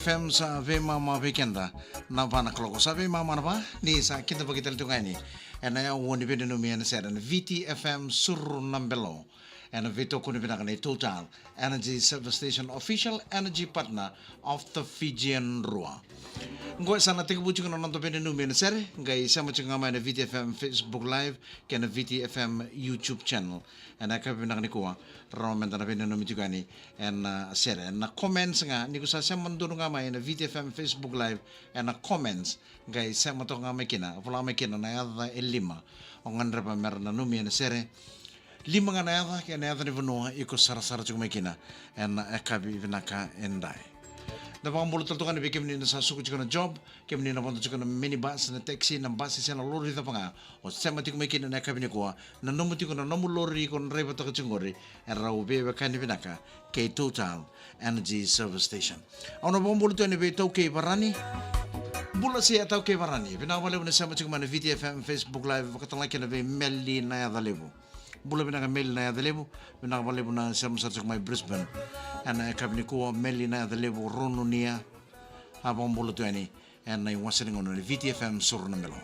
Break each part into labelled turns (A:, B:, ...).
A: FM sa Mama Weekenda na vana kloko sa Mama na ba ni sa kita bagital tungani and I want to be no me and said and VitiFM Suru Belo and a Vito Kunibinakane Total Energy Service Station official energy partner of the FIJIAN DRUA. Ngoi sana tiga bujuk na nonton pene no me and said ngai sama cunga mai na VitiFM Facebook Live kena VitiFM YouTube channel and I can be nakikuha Roman na pene no me juga ni and share na comments nga ni ko sa manduro nga mai na VitiFM Facebook Live and na comments ngai sama to nga mai kina wala mai kina na yada elima ongan pa mer na no me and share lima nga na yada kena yada ni vono iko sara cunga mai kina and akabi vinaka endai. Napang bulu tertukan ni bikin ni sa suku cikana job, kem ni napang cikana minibus na taxi na bus siya na lori ta panga. O sa mati ko mekin na kabini ko na nomuti ko na nomu lori ko na reba ta kachungori and rau bebe kan ni binaka kay Total Energy Service Station. Ang napang bulu tu ni be tau kay barani. Bula siya tau kay barani. Pinawala mo na sa mati ko man VitiFM Facebook Live katang laki na be meli na ya dalibo. Bula binaka meli na ya dalibo. Binaka balibo na sa masarap may Brisbane. And kabini ko meli na dalibo rono niya habang bulu tu ani and I was sitting on the VitiFM Suru Belo.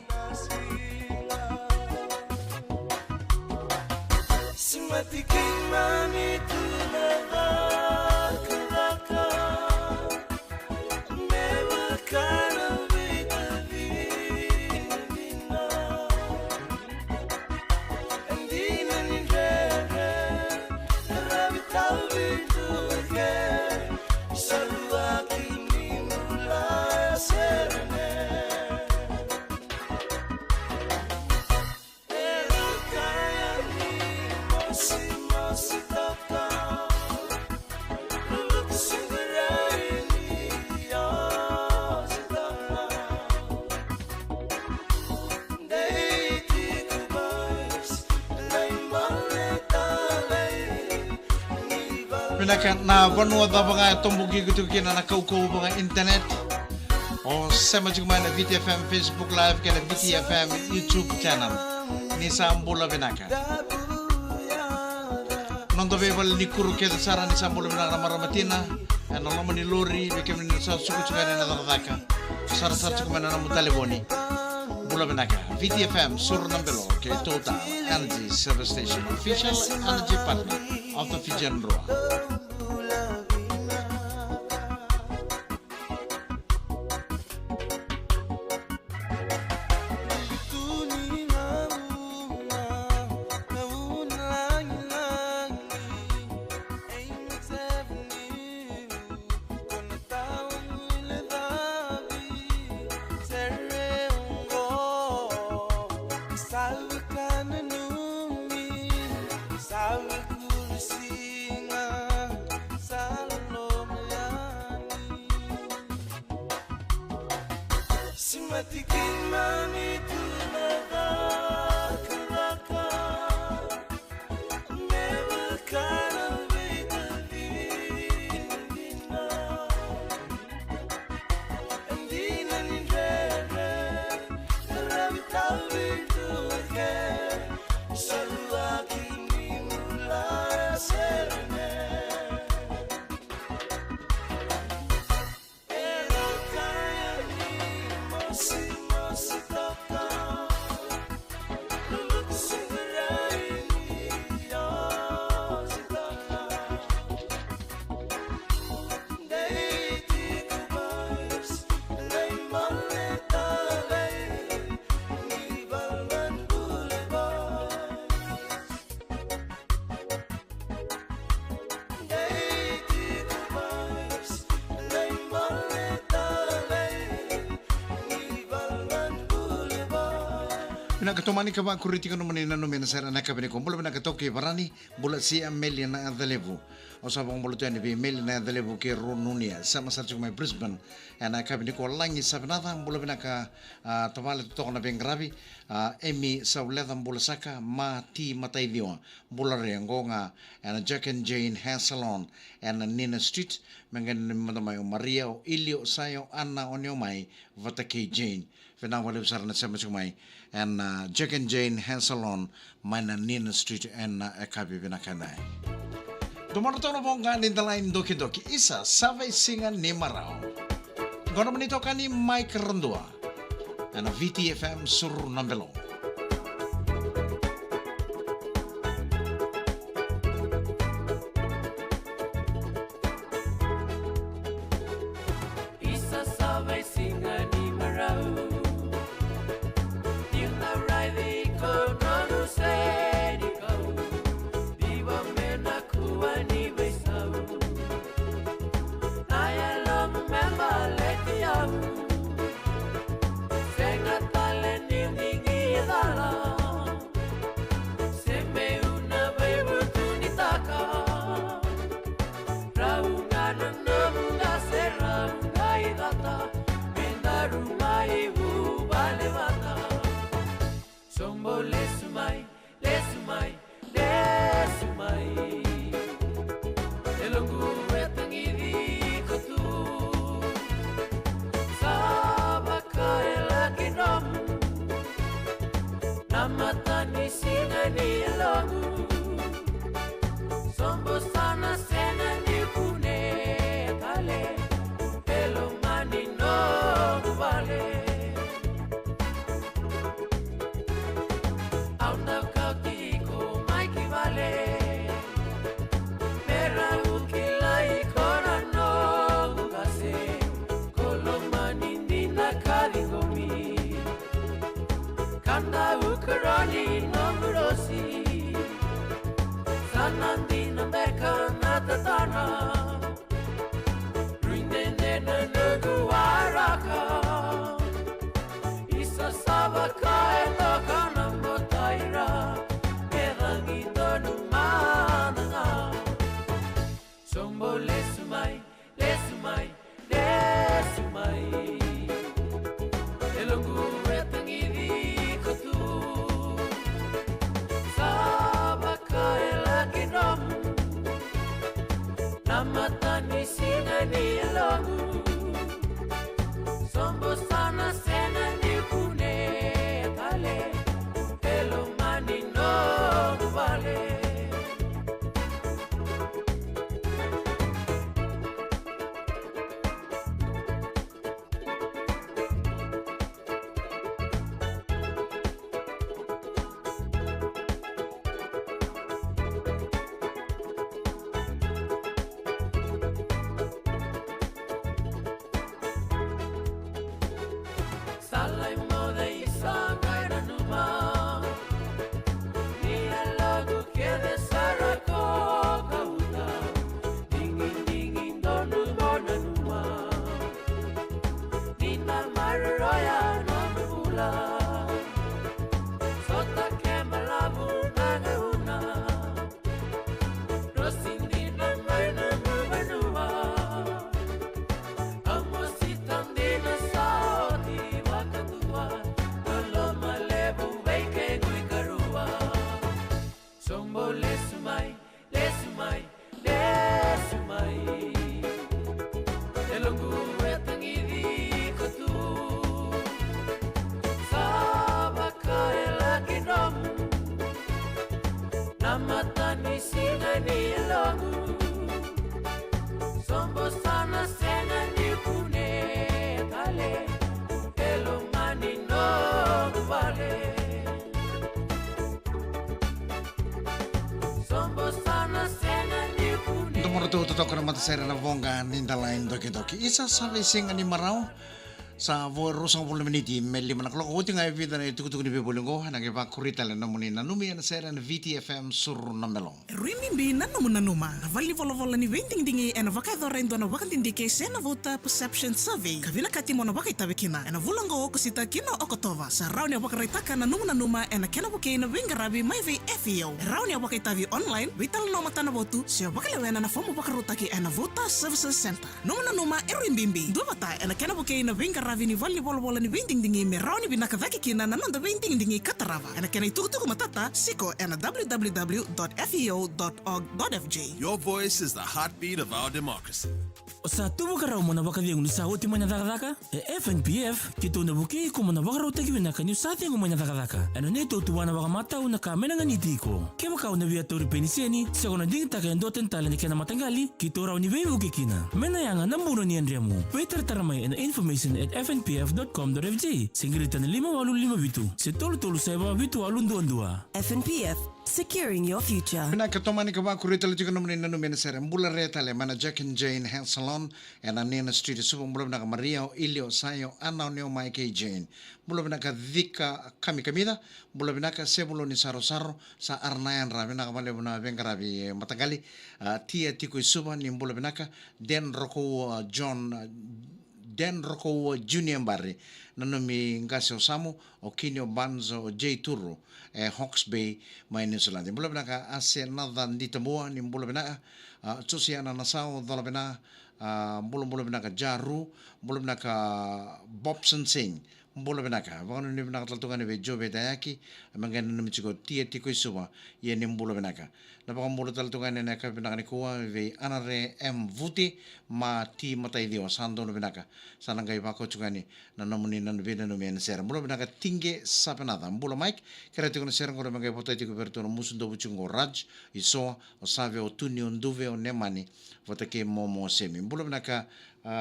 A: Pinakan na banua da mga tumbugi gitu kina na kauko mga internet o sama juga mana VitiFM Facebook Live kena VitiFM YouTube channel ni sambula pinaka nonton bebal ni kuru keda sara ni sambula pinaka maramatina ano naman ni lori bikin ni sa suku juga na nataka sara juga mana namu telefoni bula pinaka VitiFM Suru Belo kay Total Energy Service Station official energy partner of the FIJIAN DRUA. Nakatumani ka ba kuriti ko naman na numena sa ranaka bini ko mula nakatoke barani bulat si Amelia na adalebu o sabang bulat yan ibi Amelia na adalebu ke Ronunia sama sa may Brisbane and nakabini ko langi sa binata mula binaka tamale to na bengrabi Emi sa uletan bula saka mati matay diwa bula rengo nga and Jack and Jane Hair Salon and Nina Street mengen madamay Maria o Ilio sayo Anna onyo may Vatake Jane Pinawala sa na sa may and Jack and Jane Hair Salon mana Nina Street and akabi binakanay. Dumaroto na po nga nindalain doki-doki isa sabay singan ni Marao. Agora menito ka ni Mike Rendua. Ana VitiFM Suru ng Belo. Tutok na matasera na vonga nindalain doki-doki. Isa sa vising ani maraw sa vorosang puluminiti meli manaklok uti nga vida na itukutuk ni bebulungo nagiba kurita la namuni nanumi na sera na VitiFM Suru ng Belo.
B: Rimimbi nanuma vali vola ni venting dingi ena vakado rendo na vakantindike sena vota perception survey kavina katimo na vakaitabikina ena vulango kusita kino okotova sa rauni avakaritaka nanuma ena kena buke na vingarabi mai ve FIO rauni avakaitavi online vital no matana votu se vakalewena na fomu vakarutaki ena vota services center nanuma rimimbi dovata ena kena buke na vingarabi ni vali vola ni venting dingi me rauni binaka vakikina nanonda venting dingi katarava ena kena itukutuku matata siko ena www.feo.org.fj.
C: Your voice is the heartbeat of our democracy. Sa tubo ka raw mo na wakadiyang sa uti mo na dakadaka? FNPF, kito na buki ko mo na wakaraw tagiwin na kanyo sa ating mo na dakadaka. Ano nito tuwa na wakamataw na kami na nga niti ko. Kaya wakaw na viatori penisiyani, sa ko na ding takayan doten tala ni kena matanggali, kito raw ni Vevo kikina. Menayanga na muro ni Andrea mo. Pwede taramay na information at fnpf.com.fj. Singgirita na 585 bitu. Si tolo-tolo sa iba bitu alunduan-dua.
D: FNPF, securing your future.
A: Pinakatomani ka ba kurita lagi kono muna nanu mena sere mbula reta le mana Jack and Jane Hair Salon and Anina Street supo mbula na Maria Ilio Sayo Anna Neo Mike Jane mbula na ka Vika kami kamida mbula na ka Sebulo ni Saro Saro sa Arnayan rabi na kamale na Bengarabi Matagali tia tiko suba ni mbula na ka Den Roko Den Roko Junior Barry nanomi ngasio samu o Kinyo Banzo o J Turo Hawks Bay mai New Zealand mbula binaka ase nada ndita mua ni mbula binaka tsusiana nasao dhala bina mbula binaka Jaru mbula binaka Bobson Singh mbula binaka wakano ni binaka taltunga ni Jobe Dayaki mangana numichiko tia tiko isuwa ye ni mbula binaka napaka mbula taltunga ni naka binaka ni kuwa ve anare vuti ma ti matai dio sando binaka sanangai bako chukani na namuni na nubina numian sera mbula binaka tinge sapenada mbula Mike kera tiko na sera ngore mangai potai tiko pertono musundo buchungo Raj isoa o save o tuni o nduve o nemani vatake momo semi mbula binaka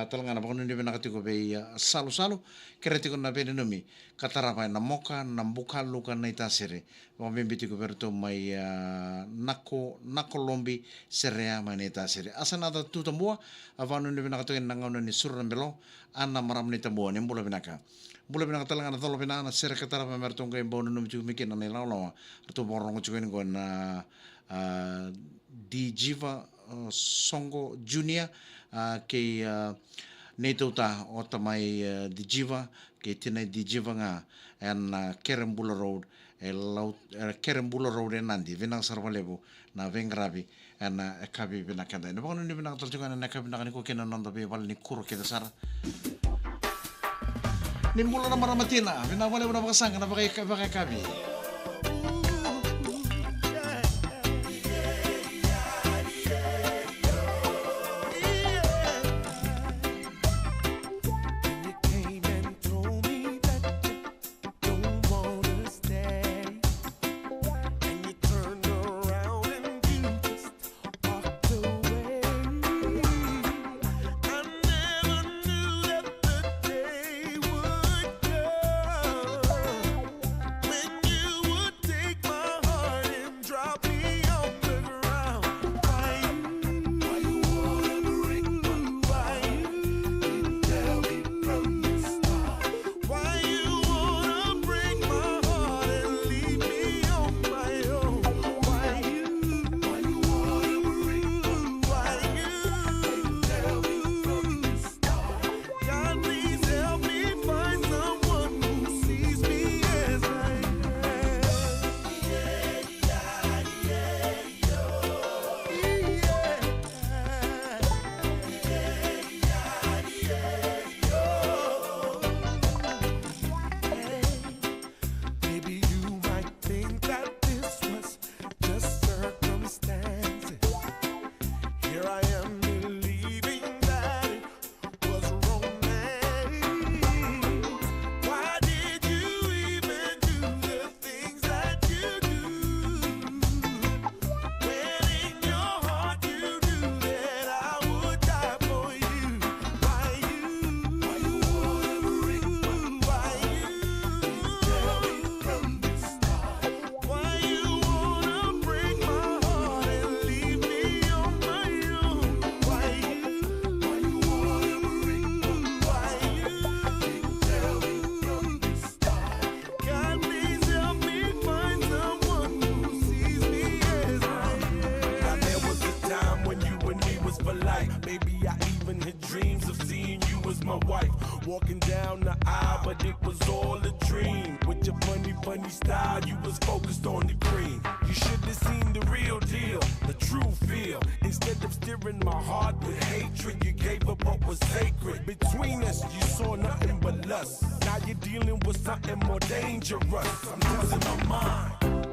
A: talangana bako nundi binaka tiko be salu kera tiko na bene numi katarapa na moka na mbuka luka na itasere wamembi tiko perto mai nako lombi serea mai na itasere asanada tutambua avanu nundi binaka tiko nangauna ni Suru Belo ana maram ni tambua ni mbula binaka talangana tholo binana sere katarapa mertonga imbono numi tiko mikina na ilaulawa to borongo tiko ni na di Jiva Songo Junior ke netota o tamai di Jiva ke tina di Jiva nga en Kerembula Road Kerembula Road nandi vinang sarvalebo na vengrabi en kabi binakanda no bono ni binang taljuga na kabi binakani ko kena nondo be wal ni kuro ke dasar nimbula na maramatina vinang wala na bakasanga na bakay kabi
E: Walking down the aisle, but it was all a dream. With your funny style, you was focused on the cream. You should have seen the real deal, the true feel. Instead of steering my heart with hatred, you gave up what was sacred. Between us, you saw nothing but lust. Now you're dealing with something more dangerous. I'm losing my mind.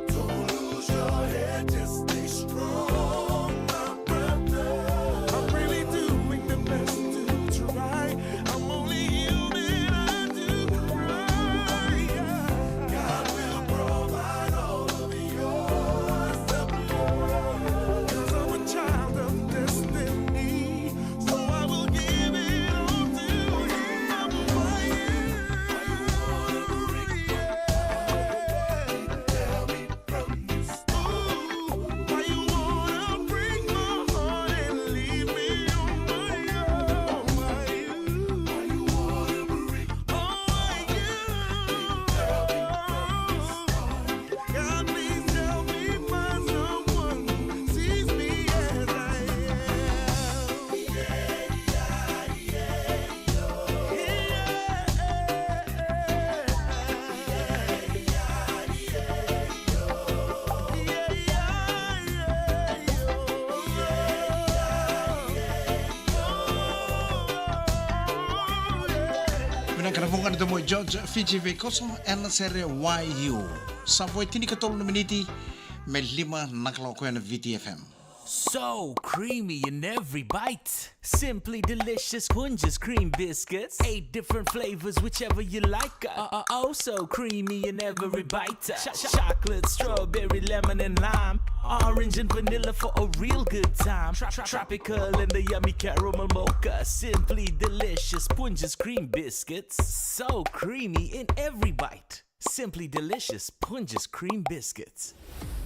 E: Don't lose your head, just stay strong, my brother. I'm really doing the best
A: Pinagkanapungan ito mo George FIJIAN Koso and serie Why You. Sa buhay tinikatol na miniti, may 5 naklaw ko yan na VitiFM.
F: So creamy in every bite. Simply delicious Punja's cream biscuits. 8 different flavors, whichever you like. Oh, so creamy in every bite. Chocolate, strawberry, lemon, and lime. Orange and vanilla for a real good time. Tropical and the yummy caramel mocha. Simply delicious Punja's cream biscuits. So creamy in every bite. Simply delicious Punja's cream biscuits.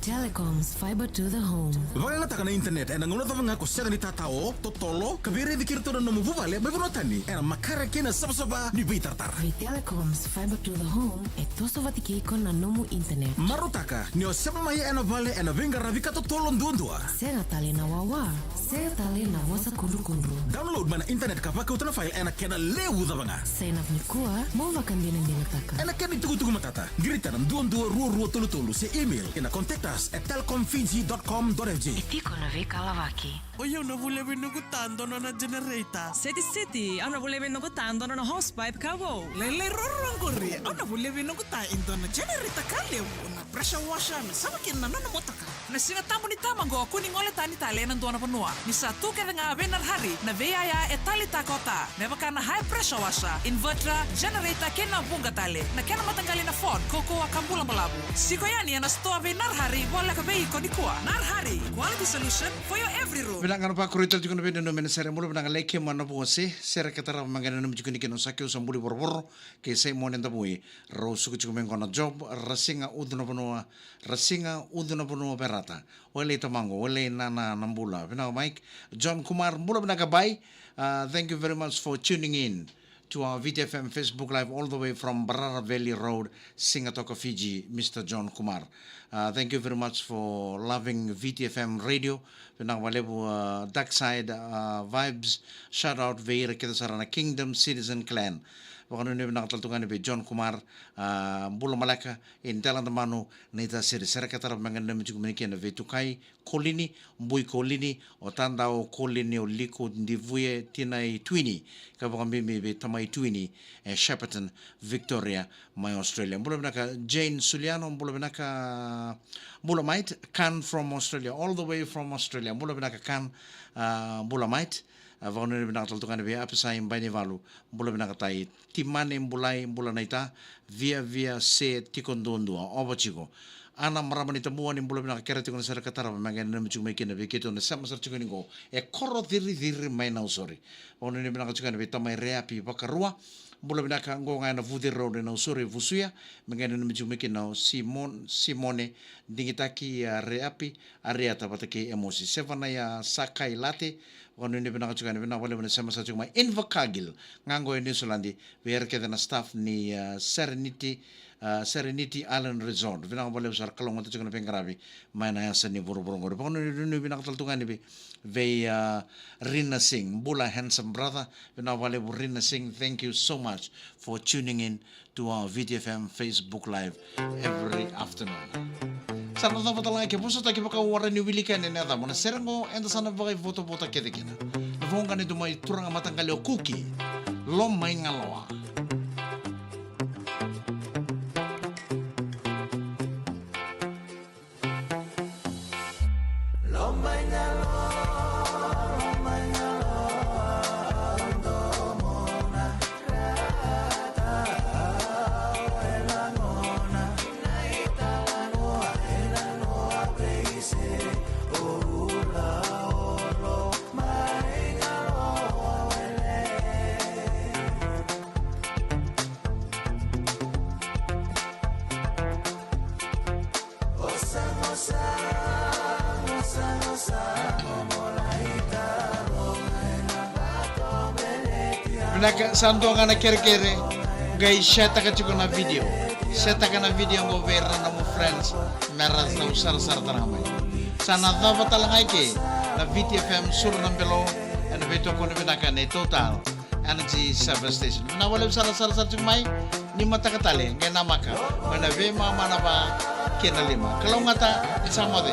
D: Telecom's fiber to the home.
G: Vagalata ka na internet na ngunata mga kusya ni tatao, totolo, kabiri di kirto na namuvuvale, may bunotani, na makarake na sabsaba ni Vitartar.
D: Telecom's fiber to the home, toso vatikiko na nomu internet.
G: Marutaka, ni osema maya vale venga ravika totolo ndundua.
D: Sega tali na wawa, sega tali na wasa kundu.
G: Download mana internet kapaka utana file kena lewu dabanga.
D: Sena vnikua, mova kambina taka.
G: Kena tugu matata. Grita na ruo tolu se email contact us at telecomfiji.com.fg.
D: Tiko na vika lavaki.
B: Io non volevo inugutando non a generator.
H: Seti, io non volevo inugutando non a hosepipe cavo.
B: Lele rorong kuri. Ona volevo inugutando into na generator kale una pressure washer na samakin na nono motaka. Na sinatamo ni tamango kuning ole tani tale nan dona panua. Ni sa tu kaya nga benar hari na veaya etalita kota. Neba kana high pressure washer, inverter, generator kena bunga tale. Na kena matanggali na phone koko akambula malabu. Siko yani na store benar hari wala ka bei ko ni kuwa. Nar hari quality solution for your every room.
A: Pinangkan pa kurital juga nabi no men sere mulu pinang leke mana buose sere katara mangana no juga nikeno sakyo sambuli borbor ke sai monen tabui rosu ku juga mengkona job rasinga udno bono berata wale tamango wale nana nambula pinang Mike John Kumar mulu pinang bay. Thank you very much for tuning in to our VitiFM Facebook Live all the way from Barara Valley Road, Singatoka, Fiji, Mr. John Kumar. Thank you very much for loving VitiFM Radio. Pinang walebu dark side vibes. Shout out veira kita sarana Kingdom Citizen Clan. Wakano ni pinakataltungan ni John Kumar Bula Malaka in Talang Manu Nita Siri Serakatara Manganam Jukumiki na Vetukai Kolini Mbui Kolini o Tandao Kolini o Liko Ndivuye Tinai Twini Kabakambi be Tamai Twini Shepparton Victoria my Australia Bula Binaka Jane Suliano Bula Binaka Bulamite Kan from Australia all the way from Australia Bula Binaka Kan Bulamite Avano ni pinakataltungan ni Apsa Imbani Valu Bula Binakatai Timane Mbulai Mbulanaita via se tikondondua obachigo ana maramani tamuan ni Bula Binakakera tikon sara katara mangan na mchumai kina viketo na sama sar chikoni go e korro diri mai na usori ono ni pinakachukana be tamai reapi bakarua Bula Binaka ngo nga na vudi road na usori vusuya mangan na mchumai kina Simone dingitaki reapi areata patake emosi sevana ya sakai late ono ni pinakachukana bina wale bina sama sar chukmai invakagil ngango ni Sulandi ver ke na staff ni Serenity Island Resort. Vinang boleh usar kalau ngotot cakap pengarabi, main ayah seni buru-buru ngori. Pokoknya ni vinang taltungan ni be Rina Singh, Bula handsome brother. Vinang boleh Rina Singh. Thank you so much for tuning in to our VitiFM Facebook Live every afternoon. Sana tahu betul lagi. Pusat lagi pakai warna ni wilikan ni ada. Mana serengo enda sana pakai foto-foto kita. Nafungkan itu mai turang matang kali cookie. Lom main ngalawa. Naka santo nga na kere-kere gay seta ka chiko na video seta ka na video ngo vera na mo friends meras na usar-sar taramay sana dapat talangay ke na VitiFM Suru ng Belo and beto ko na binaka na total energy substation na wala usar-sar chiko may ni mata katali ngay namaka mana ve mama na ba kinalima kalau ngata isama de